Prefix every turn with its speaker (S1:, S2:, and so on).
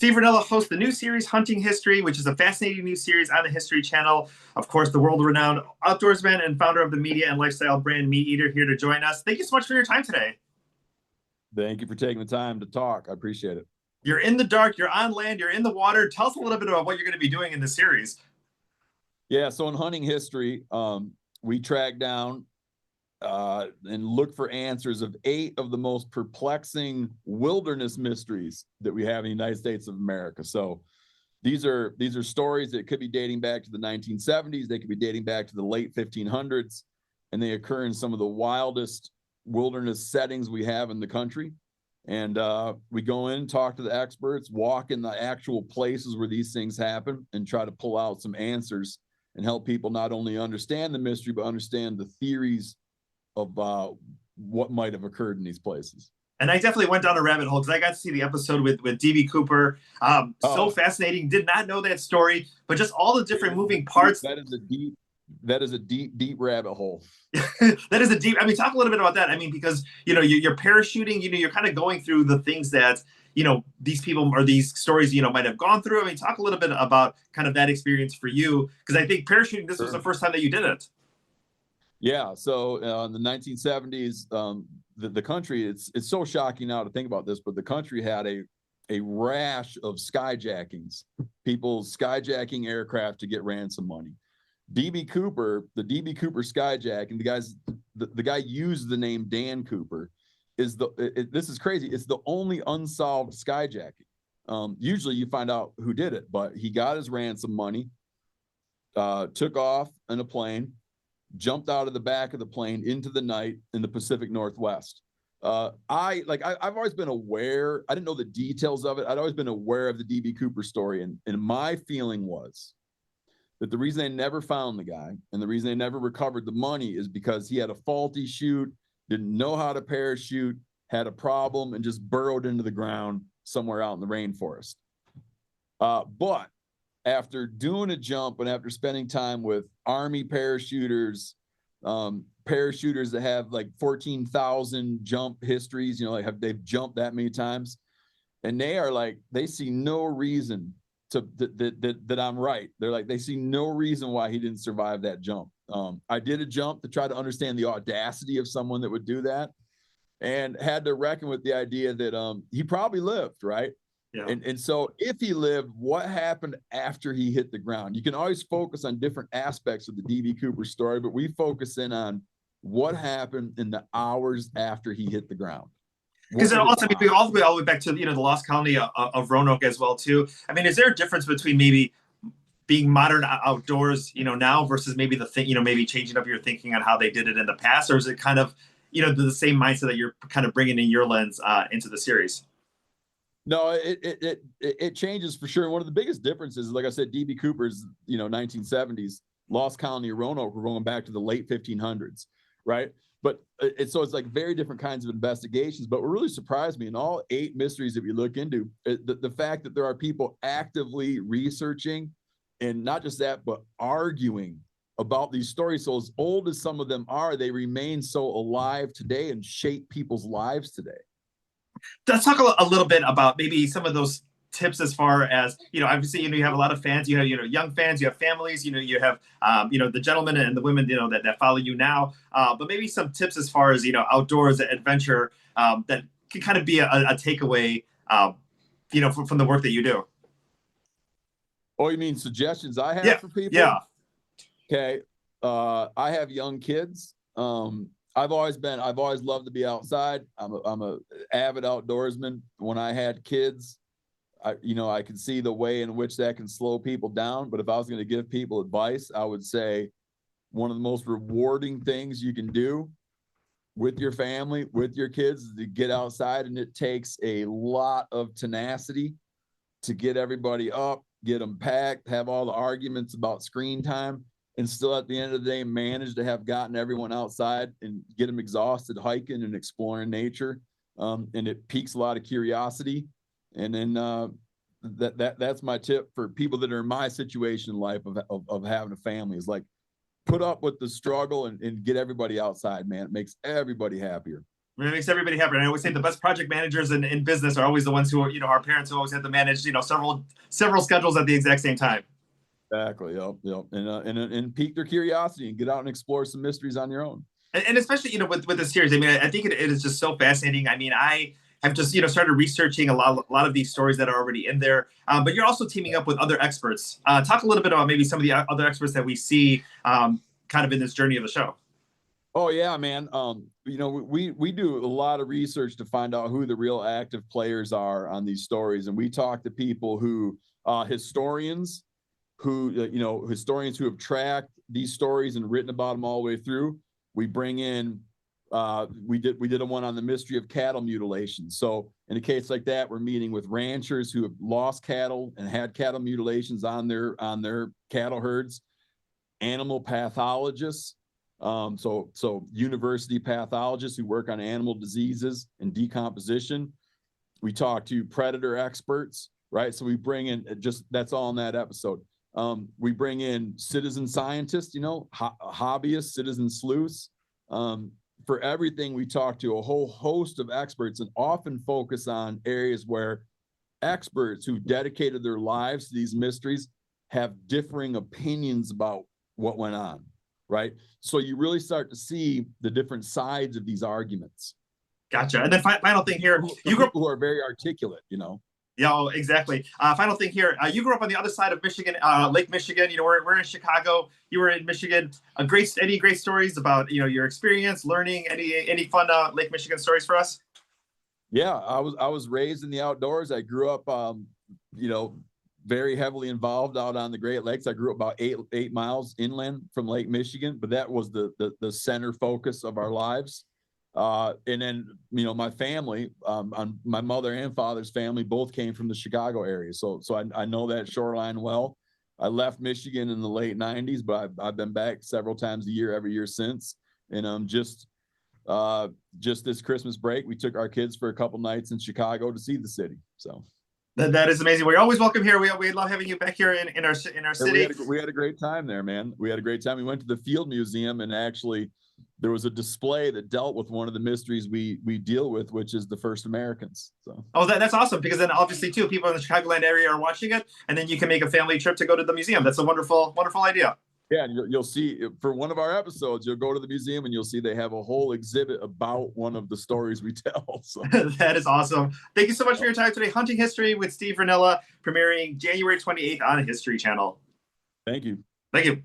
S1: Steve Rinella hosts the new series Hunting History, which is a fascinating new series on the History Channel. Of course, the world-renowned outdoorsman and founder of the media and lifestyle brand Meat Eater here to join us. Thank you so much for your time today.
S2: Thank you for taking the time to talk. I appreciate it.
S1: You're in the dark, you're on land, you're in the water. Tell us a little bit about what you're going to be doing in this series.
S2: Yeah, so in Hunting History, we track down and look for answers of 8 of the most perplexing wilderness mysteries that we have in the United States of America. So these are stories that could be dating back to the 1970s. They could be dating back to the late 1500s, and they occur in some of the wildest wilderness settings we have in the country. And we go in, talk to the experts, walk in the actual places where these things happen, and try to pull out some answers and help people not only understand the mystery, but understand the theories of what might have occurred in these places.
S1: And I definitely went down a rabbit hole because I got to see the episode with D.B. Cooper. So fascinating. Did not know that story, but just all the different moving parts.
S2: That is a deep rabbit hole.
S1: That is a deep. I mean, talk a little bit about that. I mean, because you're parachuting. You're kind of going through the things that these people or these stories might have gone through. I mean, talk a little bit about kind of that experience for you, because I think parachuting. This was the first time that you did it.
S2: Yeah. So in the 1970s, the country, it's so shocking now to think about this, but the country had a rash of skyjackings, people skyjacking aircraft to get ransom money. D.B. Cooper, the D.B. Cooper skyjacking, the guy used the name Dan Cooper, this is crazy. It's the only unsolved skyjacking. Usually you find out who did it, but he got his ransom money, took off in a plane, jumped out of the back of the plane into the night in the Pacific Northwest. I've always been aware. I didn't know the details of it. I'd always been aware of the D.B. Cooper story. And my feeling was that the reason they never found the guy and the reason they never recovered the money is because he had a faulty chute, didn't know how to parachute, had a problem, and just burrowed into the ground somewhere out in the rainforest. But after doing a jump and after spending time with Army parachuters, parachuters that have like 14,000 jump histories, they've jumped that many times, and they see no reason that I'm right. They're like, they see no reason why he didn't survive that jump. I did a jump to try to understand the audacity of someone that would do that, and had to reckon with the idea that he probably lived, right?
S1: Yeah.
S2: And so if he lived, what happened after he hit the ground? You can always focus on different aspects of the D.B. Cooper story, but we focus in on what happened in the hours after he hit the ground.
S1: Because it also, we all the way back to the lost colony of Roanoke as well too. I mean, is there a difference between maybe being modern outdoors, now versus maybe the thing, maybe changing up your thinking on how they did it in the past, or is it kind of, the same mindset that you're kind of bringing in your lens into the series?
S2: No, it changes for sure. One of the biggest differences, like I said, D.B. Cooper's 1970s lost colony of Roanoke. We're going back to the late 1500s, right? But it's like very different kinds of investigations. But what really surprised me in all 8 mysteries that we look into, the fact that there are people actively researching, and not just that, but arguing about these stories. So as old as some of them are, they remain so alive today and shape people's lives today.
S1: Let's talk a little bit about maybe some of those tips as far as, obviously, you have a lot of fans, you have, young fans, you have families, you have, the gentlemen and the women, that follow you now. But maybe some tips as far as, outdoors adventure that can kind of be a takeaway, from the work that you do.
S2: Oh, you mean suggestions I have for people?
S1: Yeah.
S2: Okay. I have young kids. I've always loved to be outside. I'm a avid outdoorsman. When I had kids, I can see the way in which that can slow people down. But if I was going to give people advice, I would say one of the most rewarding things you can do with your family, with your kids, is to get outside. And it takes a lot of tenacity to get everybody up, get them packed, have all the arguments about screen time, and still at the end of the day manage to have gotten everyone outside and get them exhausted hiking and exploring nature. And it piques a lot of curiosity. And then that's my tip for people that are in my situation in life of having a family, is like, put up with the struggle and get everybody outside, man. It makes everybody happier.
S1: It makes everybody happy. And I always say the best project managers in business are always the ones who are, our parents who always had to manage, several schedules at the exact same time.
S2: Exactly. Yep. Yep. And pique their curiosity and get out and explore some mysteries on your own.
S1: And especially, with the series, I mean, I think it is just so fascinating. I mean, I have just, started researching a lot of these stories that are already in there. But you're also teaming up with other experts. Talk a little bit about maybe some of the other experts that we see kind of in this journey of the show.
S2: Oh yeah, man. We do a lot of research to find out who the real active players are on these stories, and we talk to people who historians who have tracked these stories and written about them all the way through. We bring in we did a one on the mystery of cattle mutilation. So in a case like that, we're meeting with ranchers who have lost cattle and had cattle mutilations on their cattle herds, animal pathologists. So university pathologists who work on animal diseases and decomposition. We talk to predator experts, right? So we bring in that's all in that episode. We bring in citizen scientists, hobbyists, citizen sleuths. For everything, we talk to a whole host of experts and often focus on areas where experts who dedicated their lives to these mysteries have differing opinions about what went on. Right. So you really start to see the different sides of these arguments.
S1: Gotcha. And then final thing here,
S2: you grew up who are very articulate,
S1: Yeah, exactly. Final thing here, you grew up on the other side of Michigan, Lake Michigan. We're in Chicago. You were in Michigan. Any great stories about your experience, learning? Any fun Lake Michigan stories for us?
S2: Yeah, I was raised in the outdoors. I grew up, very heavily involved out on the Great Lakes. I grew up about eight miles inland from Lake Michigan, but that was the center focus of our lives. And then, my family, on my mother and father's family, both came from the Chicago area. So I know that shoreline well. I left Michigan in the late 90s, but I've been back several times a year, every year since. And just this Christmas break, we took our kids for a couple nights in Chicago to see the city. So.
S1: That is amazing. We're always welcome here. We love having you back here in our city.
S2: We had a great time there, man. We had a great time. We went to the Field Museum, and actually there was a display that dealt with one of the mysteries we deal with, which is the first Americans. So
S1: that's awesome, because then obviously too, people in the Chicagoland area are watching it, and then you can make a family trip to go to the museum. That's a wonderful idea.
S2: Yeah, and you'll see for one of our episodes, you'll go to the museum and you'll see they have a whole exhibit about one of the stories we tell. So
S1: that is awesome. Thank you so much for your time today. Hunting History with Steve Rinella, premiering January 28th on History Channel.
S2: Thank you.
S1: Thank you.